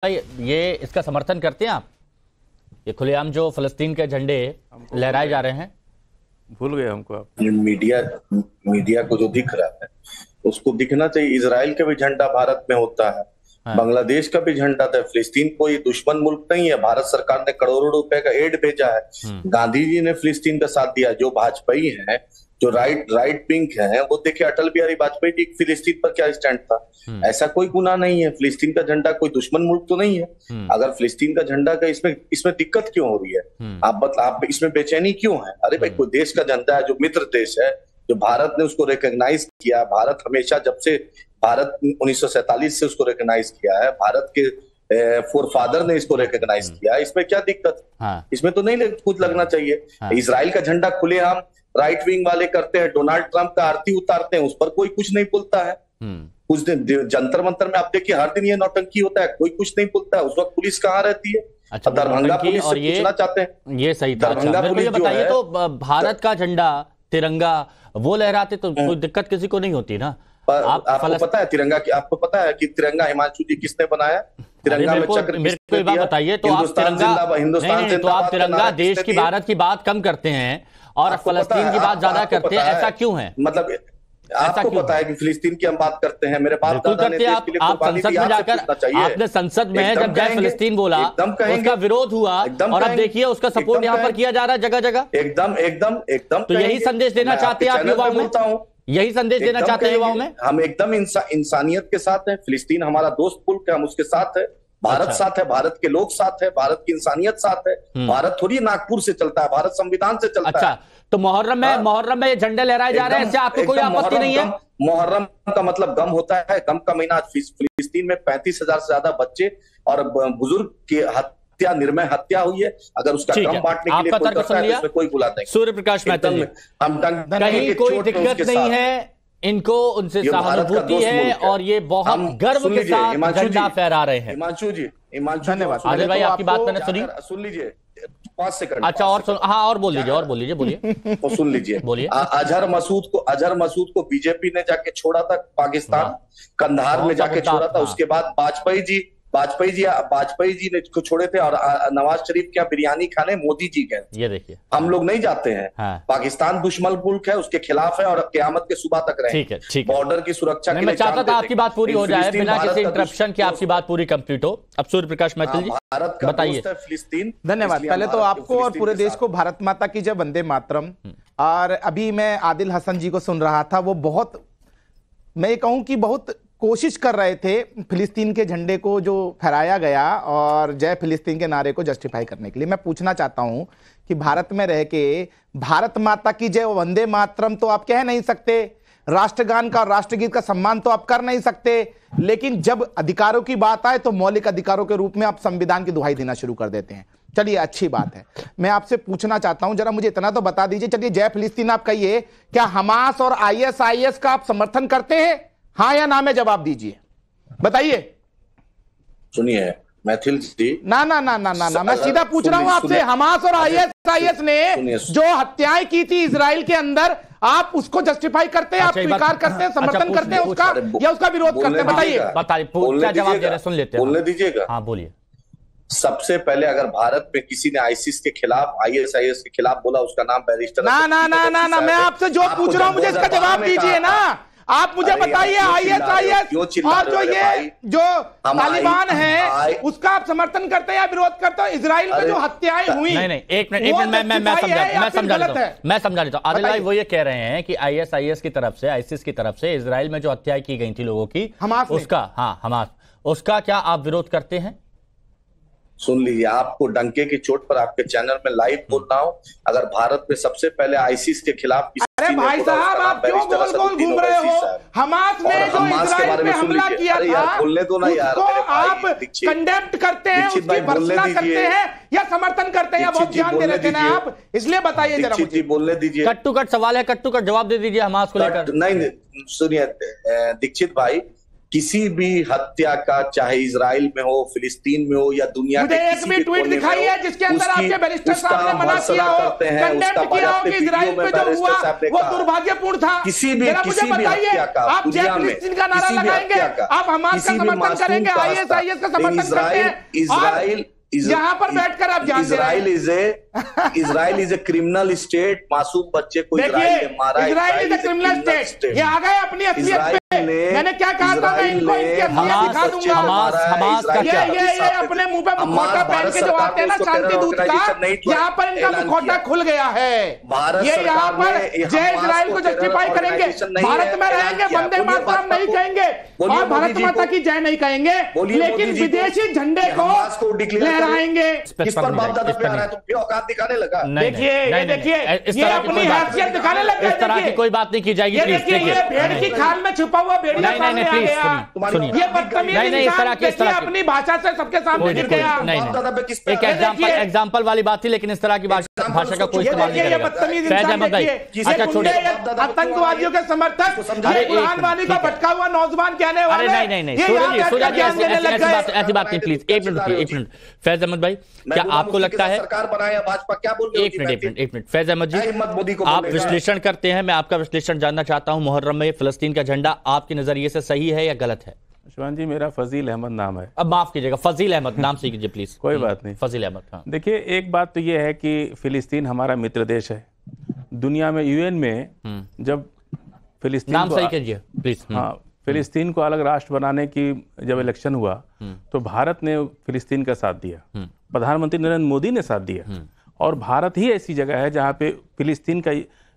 ये इसका समर्थन करते हैं आप? ये खुलेआम जो फलस्तीन के झंडे लहराए जा रहे हैं? भूल गए हमको आप। मीडिया को जो दिख रहा है उसको दिखना चाहिए। इजराइल का भी झंडा भारत में होता है, बांग्लादेश का भी झंडा था। फिलिस्तीन कोई दुश्मन मुल्क नहीं है। भारत सरकार ने करोड़ों रुपए का एड भेजा है। गांधी जी ने फिलिस्तीन का साथ दिया। जो भाजपाई हैं, जो राइट विंग हैं, वो देखे अटल बिहारी वाजपेयी जी फिलिस्तीन पर क्या स्टैंड था। ऐसा कोई गुनाह नहीं है। फिलिस्तीन का झंडा कोई दुश्मन मुल्क तो नहीं है। अगर फिलिस्तीन का झंडा का इसमें दिक्कत क्यों हो रही है? आप इसमें बेचैनी क्यों है? अरे भाई, कोई देश का झंडा है जो मित्र देश है, जो भारत ने उसको रिकॉग्नाइज किया। भारत हमेशा, जब से भारत 1947 से उसको रिकॉग्नाइज किया है, भारत के फोरफादर ने इसको रिकॉग्नाइज किया। इसमें क्या दिक्कत? इसमें तो नहीं कुछ लगना चाहिए। इजराइल का झंडा खुलेआम राइट विंग वाले करते हैं, डोनाल्ड ट्रंप का आरती उतारते हैं, उस पर कोई कुछ नहीं बोलता है। कुछ दिन जंतर मंतर में आप देखिए, हर दिन ये नौटंकी होता है, कोई कुछ नहीं बोलता है। उस वक्त पुलिस कहाँ रहती है? अच्छा, दरभंगा पुलिस से पूछना चाहते हैं। ये सही था। अच्छा, मेरे को ये बताइए, तो भारत का झंडा तिरंगा वो लहराते तो कोई दिक्कत किसी को नहीं होती ना? आपको पता है तिरंगा की? आपको पता है कि तिरंगा हिमांशु जी किसने बनाया? तिरंगा में चक्र मेरे को एक बात बताइए, तो आप तिरंगा देश की, भारत की बात कम करते हैं और फलस्तीन की बात ज्यादा करते हैं, ऐसा क्यों है? मतलब आपको पता है कि फिलिस्तीन की हम बात करते हैं। मेरे बाप दादा ने देश के लिए कुर्बानी दी। संसद में जाकर आपने संसद में जब जय फिलिस्तीन बोला, उसका विरोध हुआ और अब देखिए उसका सपोर्ट यहाँ पर किया जा रहा है जगह जगह। एकदम तो यही संदेश देना चाहते हैं आप युवाओं में? यही संदेश देना चाहते हैं युवाओं में? हम एकदम इंसानियत के साथ हैं। फिलिस्तीन हमारा दोस्त मुल्क है, हम उसके साथ है। भारत साथ है, भारत के लोग साथ है, भारत की इंसानियत साथ है। भारत थोड़ी नागपुर से चलता है, भारत संविधान से चलता है। तो मुहर्रम में ये झंडे लहराए जा रहे हैं, इससे आपको कोई आपत्ति नहीं है? मुहर्रम का मतलब गम होता है। गम का महीना। फिलिस्तीन में 35,000 से ज्यादा बच्चे और बुजुर्ग की हत्या, निर्मय हत्या हुई है। अगर उसका गम बांटने के लिए कोई करता है तो इसमें कोई बुला नहीं। सूर्य प्रकाश मैथिल, कहीं कोई दिक्कत नहीं है, इनको उनसे सहानुभूति है और ये बहुत गर्व के साथ झंडा फहरा रहे हैं। हिमांशु जी, धन्यवाद। आदिल भाई, आपकी बात मैंने सुनी, सुन लीजिए 5 सेकंड। अच्छा, और सुन, हाँ, और बोल लीजिए बोलिए तो सुन लीजिए। बोलिए। अजहर मसूद को बीजेपी ने जाके छोड़ा था पाकिस्तान, कंधार में जाके छोड़ा था। उसके बाद वाजपेयी जी ने छोड़े थे। और नवाज शरीफ क्या बिरयानी खाने मोदी जी गए। ये देखिए, हम लोग नहीं जाते हैं। पाकिस्तान दुश्मन मुल्क है, उसके खिलाफ है और क़यामत के सुबह तक रहे। ठीक है। बॉर्डर की सुरक्षा के लिए मैं चाहता था आपकी बात पूरी हो जाए बिना किसी इंटरप्शन के, आपकी बात पूरी कंप्लीट हो। अब सूर्य प्रकाश मैथिल जी, भारत का बताइए। फिलिस्तीन। धन्यवाद। पहले तो आपको और पूरे देश को भारत माता की जय, वंदे मातरम। और अभी मैं आदिल हसन जी को सुन रहा था, वो बहुत, मैं कहूं कि बहुत कोशिश कर रहे थे फिलिस्तीन के झंडे को जो फहराया गया और जय फिलिस्तीन के नारे को जस्टिफाई करने के लिए। मैं पूछना चाहता हूं कि भारत में रह के भारत माता की जय, वंदे मातरम तो आप कह नहीं सकते, राष्ट्रगान का, राष्ट्रगीत का सम्मान तो आप कर नहीं सकते, लेकिन जब अधिकारों की बात आए तो मौलिक अधिकारों के रूप में आप संविधान की दुहाई देना शुरू कर देते हैं। चलिए, अच्छी बात है। मैं आपसे पूछना चाहता हूं, जरा मुझे इतना तो बता दीजिए, चलिए जय फिलिस्तीन आप कहिए, क्या हमास और ISIS का आप समर्थन करते हैं? हाँ या ना में जवाब दीजिए, बताइए। सुनिए मैथिल जी, ना, मैं सीधा पूछ रहा हूं आपसे। हमास और ISIS ने जो हत्याएं की थी इजराइल के अंदर, आप उसको जस्टिफाई करते हैं? आप स्वीकार करते हैं, समर्थन करते हैं उसका, या उसका विरोध करते हैं? बताइए। क्या जवाब दे रहे हैं, सुन लेते हैं। बोलने दीजिएगा। हाँ, बोलिए। सबसे पहले अगर भारत में किसी ने ISIS के खिलाफ, ISIS के खिलाफ बोला, उसका नाम बैरिस्टर। ना, मैं आपसे जो पूछ रहा हूं मुझे इसका जवाब दीजिए ना। आप मुझे बताइए, ISIS और जो तालिबान है, उसका आप समर्थन करते हैं या विरोध करते हैं? इजराइल में जो हत्याएं हुई, नहीं, एक मिनट मैं समझा देता हूं। आदिल भाई वो ये कह रहे हैं कि ISIS की तरफ से, ISIS की तरफ से इजराइल में जो हत्याएं की गई थी लोगों की, हमास, उसका क्या आप विरोध करते हैं? सुन लीजिए, आपको डंके की चोट पर आपके चैनल में लाइव बोल रहा हूं। अगर भारत में सबसे पहले ISIS के खिलाफ, अरे भाई साहब, आप क्यों गोल घूम रहे हो? हमास में जो इजराइल पे हमला किया था, बोलने दो ना यार, उसको आप कंडेम्न करते हैं, उसकी भर्त्सना करते हैं या समर्थन करते हैं? बहुत ध्यान दे रहे थे ना आप, इसलिए बताइए जरा मुझे। बोलने दीजिए। कट टू कट सवाल है, कट टू कट जवाब दे दीजिए हमास को लेकर। नहीं, सुनिए दीक्षित भाई, किसी भी हत्या का, चाहे इजराइल में हो, फिलिस्तीन में हो या दुनिया के किसी भी ट्वीट दिखाई है जिसके अंदर आपके बैरिस्टर साहब ने मना किया हो, कंडेम किया हो कि इजराइल पे जो हुआ वो दुर्भाग्यपूर्ण था। किसी भी बताइए, आप जय फिलिस्तीन का नारा लगाएंगे, आप हमास का समर्थन करेंगे, आईएसआईएस का समर्थन करते हैं, इजराइल यहाँ पर बैठकर आप जान Israel is a criminal state. मासूम बच्चे को इजराइल ने मारा। Israel is a criminal state. ये आ गए अपनी असलियत पे। मैंने क्या कहा था, मैं इनको इनकी असलियत दिखा दूंगा। ये अपने मुंह पे मुखौटा पहन के जो आते हैं ना शांति दूत का, यहाँ पर इनका मुखौटा खुल गया है। ये यहाँ पर जय इजराइल को जस्टिफाई करेंगे, भारत में रहेंगे, वंदे मातरम नहीं कहेंगे और भारत माता की जय नहीं कहेंगे, लेकिन विदेशी झंडे को लहराएंगे। किस पर बाप दादा पे आ रहा है? तुम औकात दिखाने लगा। देखिए ये अपनी हैसियत दिखाने लगा। इस तरह की कोई बात नहीं की जाएगी। देखिए ये भेड़ की खाल में छुपा हुआ भेड़िया सामने आ गया। ये बदतमीज इंसान अपनी भाषा से सबके सामने गिर गया। एक एग्जाम्पल वाली बात थी, लेकिन इस तरह की भाषा का कोई इस्तेमाल नहीं करेगा। अच्छा छोड़िए, आतंकवादियों के समर्थक, कुरान वाली का भटका हुआ नौजवान कहने वाले। नहीं, ऐसी बात नहीं, प्लीज एक मिनट। फैज अहमद भाई, क्या आपको लगता है सरकार बनाया भाजपा, क्या बोल रहे हो? एक मिनट फैज अहमद जी, आप विश्लेषण करते हैं, मैं आपका विश्लेषण जानना चाहता हूं। मुहर्रम में फिलिस्तीन का झंडा आपके नजरिए से सही है या गलत है? शिवान जी, मेरा फजील अहमद नाम है। अब माफ कीजिएगा, फजील अहमद नाम से कीजिए प्लीज। कोई बात नहीं, फजील अहमद। हाँ। देखिए, एक बात तो यह है कि फिलिस्तीन हमारा मित्र देश है। दुनिया में यूएन में जब फिलिस्तीन नाम सही कीजिए प्लीज। हाँ, फिलिस्तीन को अलग राष्ट्र बनाने की जब इलेक्शन हुआ तो भारत ने फिलिस्तीन का साथ दिया, प्रधानमंत्री नरेंद्र मोदी ने साथ दिया, और भारत ही ऐसी जगह है जहां पे फिलिस्तीन का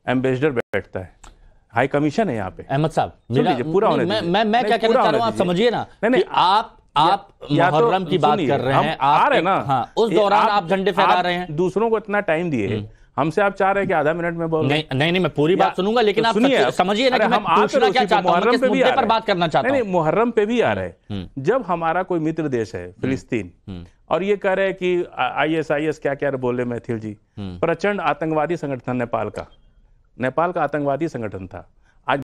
एम्बेसडर बैठता है, हाई कमीशन है यहाँ पे। अहमद साहब, पूरा होने दीजिए। मैं क्या कहना चाह रहा हूँ, आप समझिए ना। नहीं, आप मुहर्रम की बात कर रहे हैं, आ रहे ना, हाँ, उस दौरान आप झंडे फहरा रहे हैं। दूसरों को इतना टाइम दिए, हमसे आप चाह रहे हैं कि आधा मिनट में बोल। नहीं, मैं पूरी बात सुनूंगा, लेकिन आप समझिए ना कि मैं पूछना क्या चाहता हूं, किस मुद्दे पर बात करना चाहता हूं। नहीं, मुहर्रम पे भी आ रहे हैं। जब हमारा कोई मित्र देश है फिलिस्तीन, और ये कह रहे हैं कि आईएसआईएस क्या बोले मैथिल जी, प्रचंड आतंकवादी संगठन नेपाल का आतंकवादी संगठन था,